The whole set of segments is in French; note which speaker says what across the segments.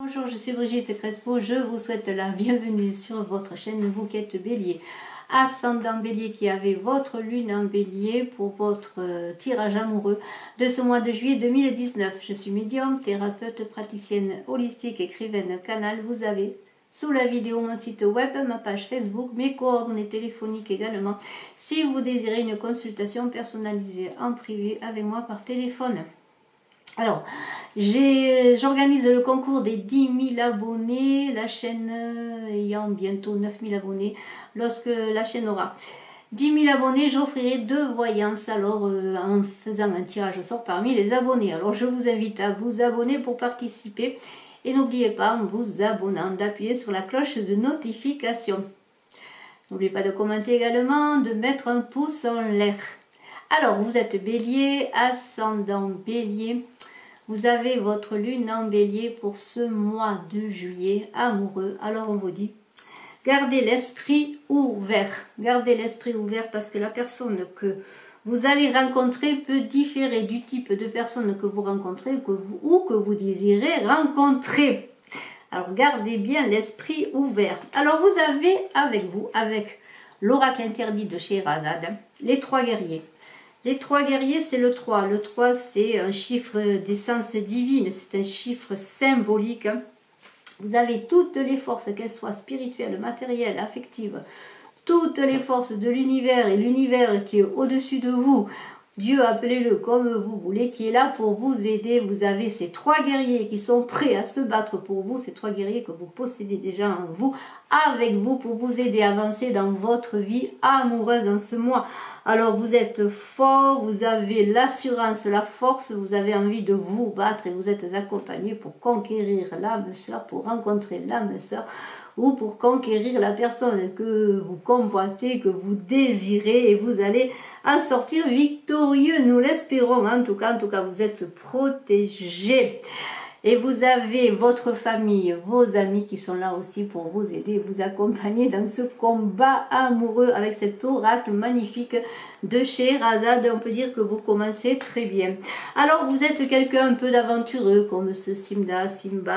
Speaker 1: Bonjour, je suis Brigitte Crespo, je vous souhaite la bienvenue sur votre chaîne Bouquet Bélier. Ascendant Bélier qui avait votre lune en Bélier pour votre tirage amoureux de ce mois de juillet 2019. Je suis médium, thérapeute, praticienne holistique, écrivaine, canal. Vous avez sous la vidéo mon site web, ma page Facebook, mes coordonnées téléphoniques également. Si vous désirez une consultation personnalisée en privé avec moi par téléphone. Alors, j'organise le concours des 10 000 abonnés, la chaîne ayant bientôt 9 000 abonnés. Lorsque la chaîne aura 10 000 abonnés, j'offrirai 2 voyances alors en faisant un tirage au sort parmi les abonnés. Alors, je vous invite à vous abonner pour participer et n'oubliez pas, en vous abonnant, d'appuyer sur la cloche de notification. N'oubliez pas de commenter également, de mettre un pouce en l'air. Alors, vous êtes Bélier, ascendant Bélier. Vous avez votre lune en Bélier pour ce mois de juillet amoureux. Alors, on vous dit, gardez l'esprit ouvert. Gardez l'esprit ouvert parce que la personne que vous allez rencontrer peut différer du type de personne que vous rencontrez ou que vous désirez rencontrer. Alors, gardez bien l'esprit ouvert. Alors, vous avez avec vous, avec l'oracle interdit de Scheherazade, les 3 guerriers. Les 3 guerriers, c'est le 3. Le 3, c'est un chiffre d'essence divine. C'est un chiffre symbolique. Vous avez toutes les forces, qu'elles soient spirituelles, matérielles, affectives. Toutes les forces de l'univers et l'univers qui est au-dessus de vous. Dieu, appelez-le comme vous voulez, qui est là pour vous aider. Vous avez ces 3 guerriers qui sont prêts à se battre pour vous. Ces 3 guerriers que vous possédez déjà en vous, avec vous, pour vous aider à avancer dans votre vie amoureuse en ce mois. Alors vous êtes fort, vous avez l'assurance, la force, vous avez envie de vous battre et vous êtes accompagné pour conquérir l'âme sœur, pour rencontrer l'âme sœur ou pour conquérir la personne que vous convoitez, que vous désirez, et vous allez en sortir victorieux, nous l'espérons. En tout cas, vous êtes protégés. Et vous avez votre famille, vos amis qui sont là aussi pour vous aider, vous accompagner dans ce combat amoureux avec cet oracle magnifique de Scheherazade. On peut dire que vous commencez très bien. Alors vous êtes quelqu'un un peu d'aventureux comme ce Simba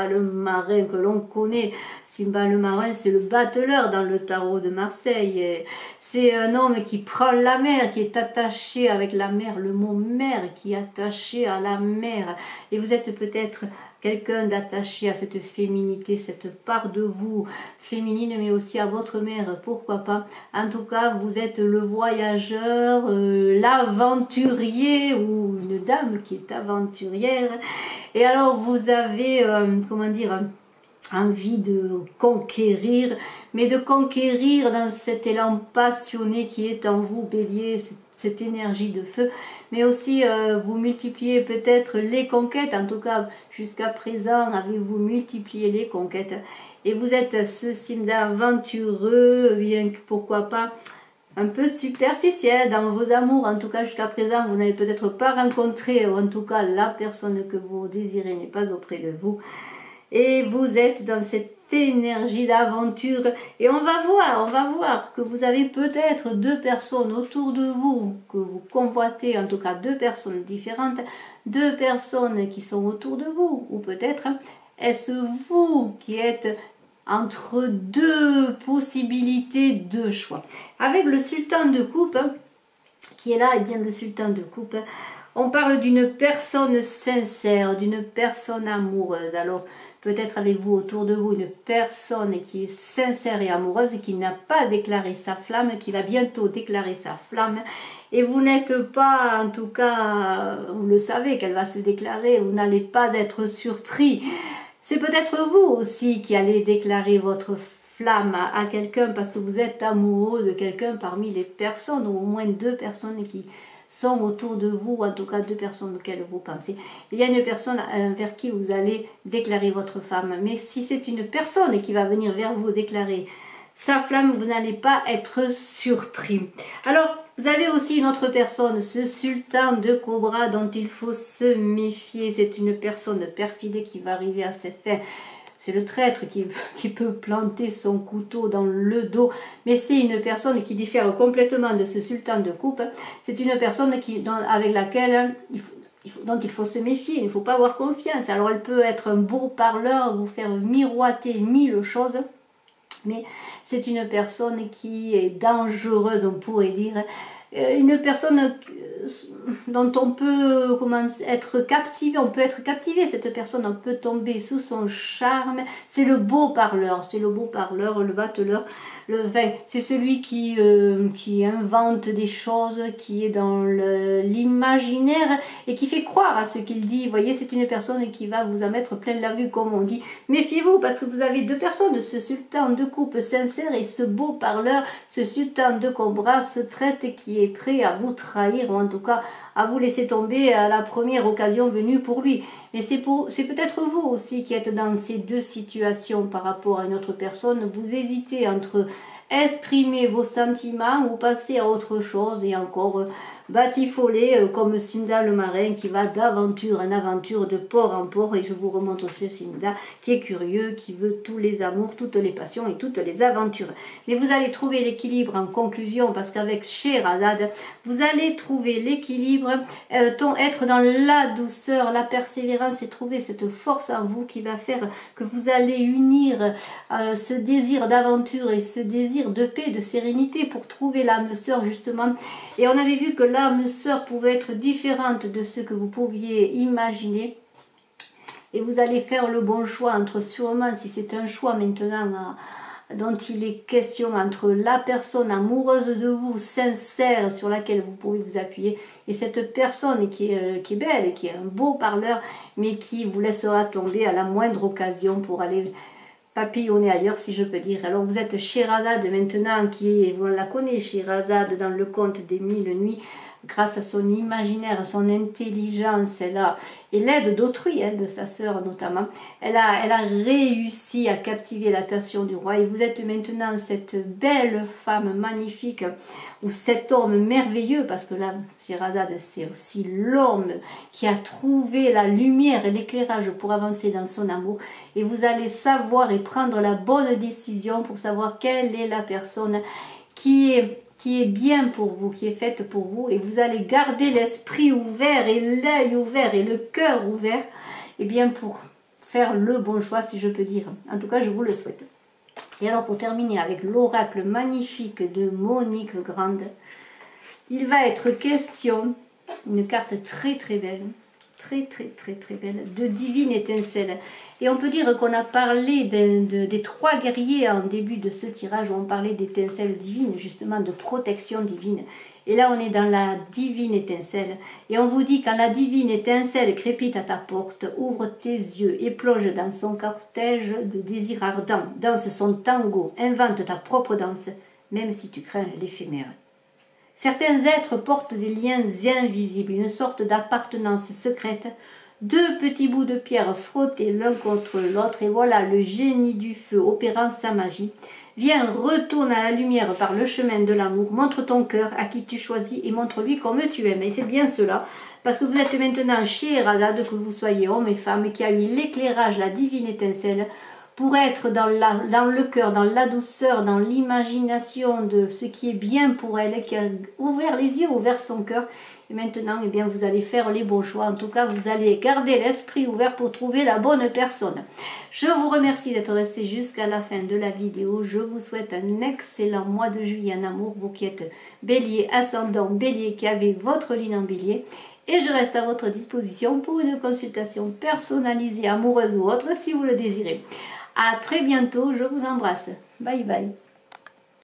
Speaker 1: le marin que l'on connaît. Simba le marin, c'est le battleur dans le tarot de Marseille. C'est un homme qui prend la mer, qui est attaché avec la mer, le mot mer qui est attaché à la mer. Et vous êtes peut-être quelqu'un d'attaché à cette féminité, cette part de vous féminine, mais aussi à votre mère, pourquoi pas. En tout cas, vous êtes le voyageur, l'aventurier ou une dame qui est aventurière. Et alors, vous avez, comment dire, envie de conquérir, mais de conquérir dans cet élan passionné qui est en vous, Bélier, cette énergie de feu, mais aussi vous multipliez peut-être les conquêtes. En tout cas, jusqu'à présent, avez-vous multiplié les conquêtes, et vous êtes ce signe d'aventureux, bien que pourquoi pas un peu superficiel dans vos amours. En tout cas, jusqu'à présent, vous n'avez peut-être pas rencontré, ou en tout cas, la personne que vous désirez n'est pas auprès de vous. Et vous êtes dans cette énergie d'aventure. Et on va voir que vous avez peut-être 2 personnes autour de vous, que vous convoitez, en tout cas 2 personnes différentes, 2 personnes qui sont autour de vous. Ou peut-être est-ce vous qui êtes entre 2 possibilités de choix. Avec le sultan de coupe qui est là, et bien le sultan de coupe, on parle d'une personne sincère, d'une personne amoureuse. Alors, peut-être avez-vous autour de vous une personne qui est sincère et amoureuse et qui n'a pas déclaré sa flamme, qui va bientôt déclarer sa flamme. Et vous n'êtes pas, en tout cas, vous le savez qu'elle va se déclarer, vous n'allez pas être surpris. C'est peut-être vous aussi qui allez déclarer votre flamme à quelqu'un parce que vous êtes amoureux de quelqu'un parmi les personnes, ou au moins 2 personnes qui sont autour de vous, en tout cas 2 personnes auxquelles vous pensez. Il y a une personne vers qui vous allez déclarer votre flamme, mais si c'est une personne qui va venir vers vous déclarer sa flamme, vous n'allez pas être surpris. Alors, vous avez aussi une autre personne, ce sultan de Cobra dont il faut se méfier. C'est une personne perfide qui va arriver à ses fins. C'est le traître qui peut planter son couteau dans le dos, mais c'est une personne qui diffère complètement de ce sultan de coupe. C'est une personne avec laquelle dont il faut se méfier, il ne faut pas avoir confiance. Alors elle peut être un beau parleur, vous faire miroiter mille choses, mais c'est une personne qui est dangereuse, on pourrait dire. Une personne dont on peut être captivé, on peut être captivé, cette personne, on peut tomber sous son charme. C'est le beau parleur, le bateleur. C'est celui qui invente des choses, qui est dans l'imaginaire et qui fait croire à ce qu'il dit. Vous voyez, c'est une personne qui va vous en mettre plein la vue, comme on dit. Méfiez-vous, parce que vous avez deux personnes, ce sultan de coupe sincère et ce beau parleur, ce sultan de cobra, se traite, qui est prêt à vous trahir, ou en tout cas à vous laisser tomber à la première occasion venue pour lui. Mais c'est peut-être vous aussi qui êtes dans ces deux situations par rapport à une autre personne. Vous hésitez entre exprimer vos sentiments ou passer à autre chose et encore batifoler comme Simda le marin qui va d'aventure en aventure, de port en port. Et je vous remontre ce Simda qui est curieux, qui veut tous les amours, toutes les passions et toutes les aventures. Mais vous allez trouver l'équilibre en conclusion, parce qu'avec Scheherazade, vous allez trouver l'équilibre, être dans la douceur, la persévérance et trouver cette force en vous qui va faire que vous allez unir ce désir d'aventure et ce désir de paix, de sérénité pour trouver l'âme sœur justement. Et on avait vu que l'âme sœur pouvait être différente de ce que vous pouviez imaginer. Et vous allez faire le bon choix entre, sûrement, si c'est un choix maintenant dont il est question, entre la personne amoureuse de vous, sincère, sur laquelle vous pouvez vous appuyer, et cette personne qui est belle et qui est un beau parleur, mais qui vous laissera tomber à la moindre occasion pour aller papillonner ailleurs, si je peux dire. Alors vous êtes Scheherazade maintenant, on la connaît, Scheherazade, dans le conte des Mille Nuits, grâce à son imaginaire, son intelligence, et l'aide d'autrui, de sa sœur notamment, elle a réussi à captiver l'attention du roi. Et vous êtes maintenant cette belle femme magnifique, ou cet homme merveilleux, parce que là, Scheherazade, c'est aussi l'homme qui a trouvé la lumière et l'éclairage pour avancer dans son amour. Et vous allez savoir et prendre la bonne décision pour savoir quelle est la personne qui est bien pour vous, qui est faite pour vous, et vous allez garder l'esprit ouvert et l'œil ouvert et le cœur ouvert, et bien pour faire le bon choix, si je peux dire. En tout cas, je vous le souhaite. Et alors, pour terminer avec l'oracle magnifique de Monique Grande, il va être question, une carte très très belle, très belle, de divine étincelle. Et on peut dire qu'on a parlé des trois guerriers en début de ce tirage, où on parlait d'étincelles divines, justement de protection divine. Et là on est dans la divine étincelle. Et on vous dit, quand la divine étincelle crépite à ta porte, ouvre tes yeux et plonge dans son cortège de désirs ardents. Danse son tango, invente ta propre danse, même si tu crains l'éphémère. Certains êtres portent des liens invisibles, une sorte d'appartenance secrète. Deux petits bouts de pierre frottés l'un contre l'autre, et voilà le génie du feu opérant sa magie. Viens, retourne à la lumière par le chemin de l'amour, montre ton cœur à qui tu choisis et montre-lui comme tu aimes. Et c'est bien cela, parce que vous êtes maintenant Scheherazade, que vous soyez homme et femme, qui a eu l'éclairage, la divine étincelle, pour être dans le cœur, dans la douceur, dans l'imagination de ce qui est bien pour elle, qui a ouvert les yeux, ouvert son cœur. Et maintenant, eh bien, vous allez faire les bons choix. En tout cas, vous allez garder l'esprit ouvert pour trouver la bonne personne. Je vous remercie d'être resté jusqu'à la fin de la vidéo. Je vous souhaite un excellent mois de juillet en amour, vous qui êtes bélier, ascendant bélier, qui avez votre ligne en bélier. Et je reste à votre disposition pour une consultation personnalisée, amoureuse ou autre, si vous le désirez. À très bientôt, je vous embrasse. Bye bye.